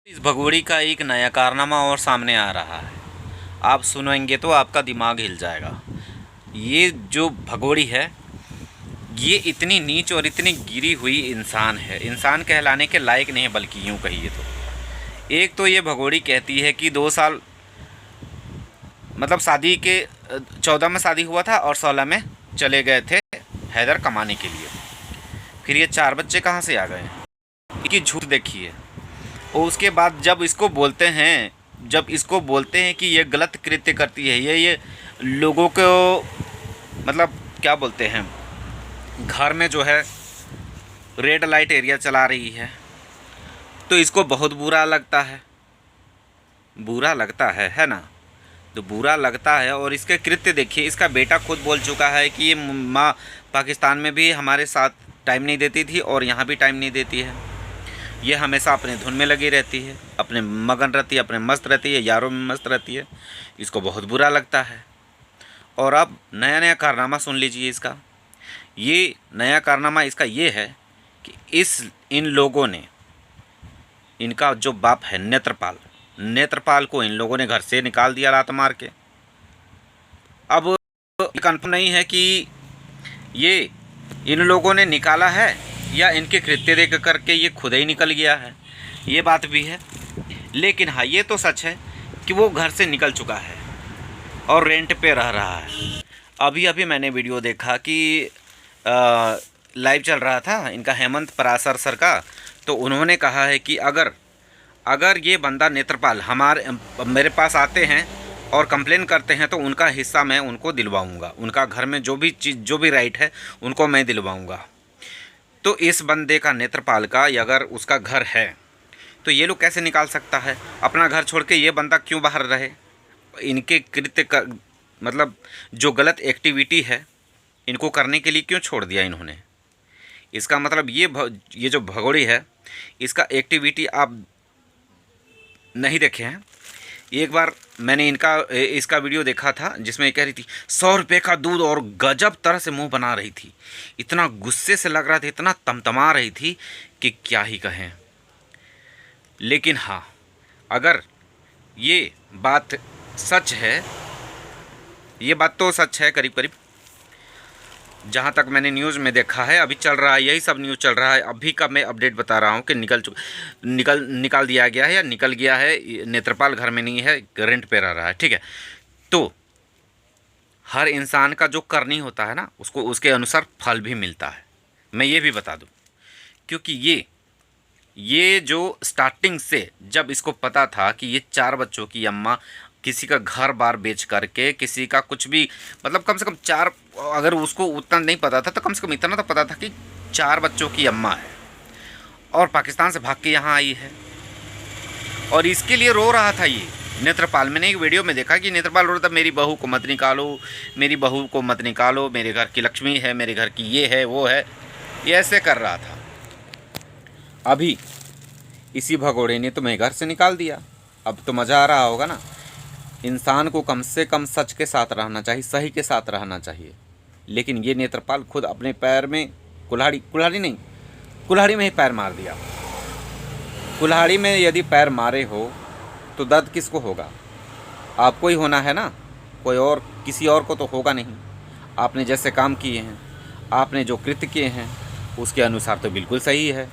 इस भगोड़ी का एक नया कारनामा और सामने आ रहा है। आप सुनेंगे तो आपका दिमाग हिल जाएगा। ये जो भगोड़ी है, ये इतनी नीच और इतनी गिरी हुई इंसान है, इंसान कहलाने के लायक नहीं है, बल्कि यूँ कहिए तो। एक तो ये भगोड़ी कहती है कि 2 साल मतलब शादी के 14 में शादी हुआ था और 16 में चले गए थे हैदर कमाने के लिए। फिर ये 4 बच्चे कहाँ से आ गए? इनकी झूठ देखिए। और उसके बाद जब इसको बोलते हैं कि ये गलत कृत्य करती है, ये लोगों को मतलब क्या बोलते हैं, घर में जो है रेड लाइट एरिया चला रही है, तो इसको बहुत बुरा लगता है ना। तो बुरा लगता है। और इसके कृत्य देखिए, इसका बेटा खुद बोल चुका है कि ये माँ पाकिस्तान में भी हमारे साथ टाइम नहीं देती थी और यहाँ भी टाइम नहीं देती है। ये हमेशा अपने धुन में लगी रहती है, अपने मगन रहती है, अपने मस्त रहती है, यारों में मस्त रहती है। इसको बहुत बुरा लगता है। और अब नया कारनामा सुन लीजिए इसका। ये नया कारनामा इसका ये है कि इन लोगों ने, इनका जो बाप है नेत्रपाल को इन लोगों ने घर से निकाल दिया लात मार के। अब कन्फर्म नहीं है कि ये इन लोगों ने निकाला है या इनके कृत्य देख करके ये खुद ही निकल गया है, ये बात भी है। लेकिन हाँ, ये तो सच है कि वो घर से निकल चुका है और रेंट पे रह रहा है। अभी मैंने वीडियो देखा कि लाइव चल रहा था इनका हेमंत पराशर सर का, तो उन्होंने कहा है कि अगर ये बंदा नेत्रपाल मेरे पास आते हैं और कंप्लेन करते हैं तो उनका हिस्सा मैं उनको दिलवाऊंगा, उनका घर में जो भी राइट है उनको मैं दिलवाऊंगा। तो इस बंदे का, नेत्रपाल का, अगर उसका घर है तो ये लोग कैसे निकाल सकता है? अपना घर छोड़ के ये बंदा क्यों बाहर रहे? इनके कृत्य का मतलब जो गलत एक्टिविटी है इनको करने के लिए क्यों छोड़ दिया इन्होंने? इसका मतलब ये जो भगोड़ी है, इसका एक्टिविटी आप नहीं देखे हैं। एक बार मैंने इसका वीडियो देखा था जिसमें ये कह रही थी 100 रुपये का दूध, और गजब तरह से मुंह बना रही थी, इतना गुस्से से लग रहा था, इतना तमतमा रही थी कि क्या ही कहें। लेकिन हाँ, अगर ये बात सच है, ये बात तो सच है करीब करीब, जहाँ तक मैंने न्यूज़ में देखा है, अभी चल रहा है, यही सब न्यूज़ चल रहा है। अभी का मैं अपडेट बता रहा हूँ कि निकाल दिया गया है या निकल गया है। नेत्रपाल घर में नहीं है, रेंट पे रह रहा है, ठीक है। तो हर इंसान का जो करनी होता है ना, उसको उसके अनुसार फल भी मिलता है। मैं ये भी बता दूँ, क्योंकि ये जो स्टार्टिंग से जब इसको पता था कि ये 4 बच्चों की अम्मा, किसी का घर बार बेच करके, किसी का कुछ भी, मतलब कम से कम 4, अगर उसको उतना नहीं पता था तो कम से कम इतना तो पता था कि 4 बच्चों की अम्मा है और पाकिस्तान से भाग के यहाँ आई है। और इसके लिए रो रहा था ये नेत्रपाल। मैंने एक वीडियो में देखा कि नेत्रपाल रो रहा था, मेरी बहू को मत निकालो, मेरी बहू को मत निकालो, मेरे घर की लक्ष्मी है, मेरे घर की ये है वो है, ये ऐसे कर रहा था। अभी इसी भगोड़े ने तुम्हें घर से निकाल दिया। अब तो मज़ा आ रहा होगा ना। इंसान को कम से कम सच के साथ रहना चाहिए, सही के साथ रहना चाहिए। लेकिन ये नेत्रपाल खुद अपने पैर में कुल्हाड़ी में ही पैर मार दिया। कुल्हाड़ी में यदि पैर मारे हो तो दर्द किसको होगा? आपको ही होना है ना, कोई और किसी और को तो होगा नहीं। आपने जैसे काम किए हैं, आपने जो कृत्य किए हैं, उसके अनुसार तो बिल्कुल सही है।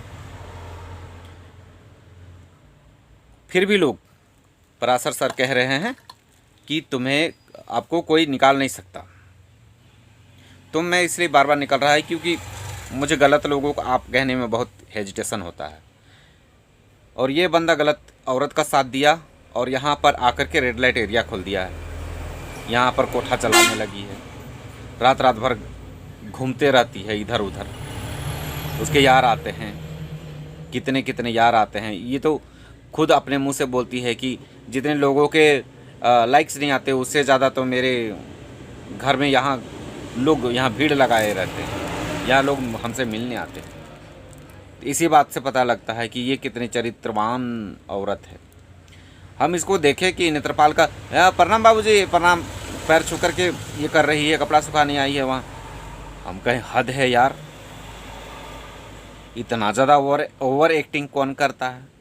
फिर भी लोग, पराशर सर कह रहे हैं कि आपको कोई निकाल नहीं सकता। तो मैं इसलिए बार बार निकल रहा है क्योंकि मुझे गलत लोगों को आप कहने में बहुत हेजिटेशन होता है। और ये बंदा गलत औरत का साथ दिया और यहाँ पर आकर के रेड लाइट एरिया खोल दिया है। यहाँ पर कोठा चलाने लगी है, रात भर घूमते रहती है इधर उधर। उसके यार आते हैं, कितने यार आते हैं। ये तो खुद अपने मुंह से बोलती है कि जितने लोगों के लाइक्स नहीं आते, उससे ज़्यादा तो मेरे घर में यहाँ लोग भीड़ लगाए रहते हैं, यहाँ लोग हमसे मिलने आते हैं। इसी बात से पता लगता है कि ये कितनी चरित्रवान औरत है। हम इसको देखें कि नेत्रपाल का प्रणाम बाबूजी, प्रणाम, पैर छू करके ये कर रही है, कपड़ा सुखाने आई है वहाँ। हम कहें हद है यार, इतना ज़्यादा ओवर एक्टिंग कौन करता है?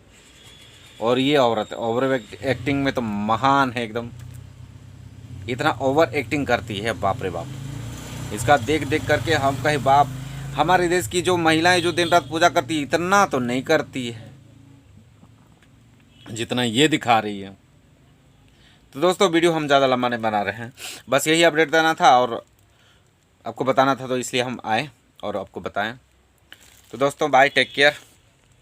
और ये औरत ओवर एक्टिंग में तो महान है एकदम, इतना ओवर एक्टिंग करती है, बाप रे बाप। इसका देख देख करके हम कहे बाप, हमारे देश की जो महिलाएं जो दिन रात पूजा करती है इतना तो नहीं करती है जितना ये दिखा रही है। तो दोस्तों वीडियो हम ज़्यादा लंबा नहीं बना रहे हैं, बस यही अपडेट देना था और आपको बताना था, तो इसलिए हम आए और आपको बताएं। तो दोस्तों बाय, टेक केयर।